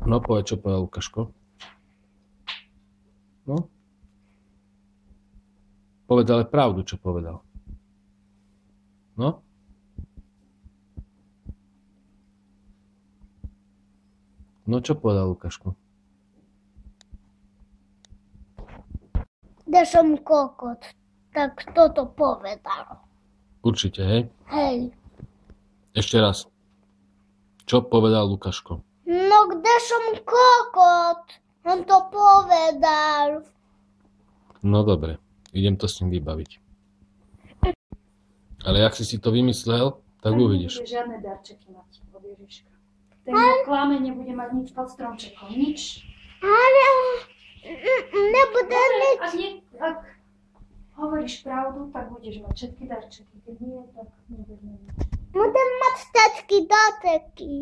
No povedz, čo povedal Lukáško. No. Povedz ale pravdu, čo povedal. No. No čo povedal Lukáško? Ja som kokot. Tak kto to povedal? Určite, hej? Hej. Ešte raz. Čo povedal Lukáško? No kde som kokot? On to povedal. No dobre, idem to s ním vybaviť. Ale jak si to vymyslel, tak uvidíš. Nebude žiadne darčeky mať od Ježiška. Ten klame nebude mať nič pod stromčekom, nič. Ale nebude nič. Ak hovoríš pravdu, tak budeš mať všetky darčeky. Keď nie, tak nebudeš mať nič. Budem mať všetky doteky.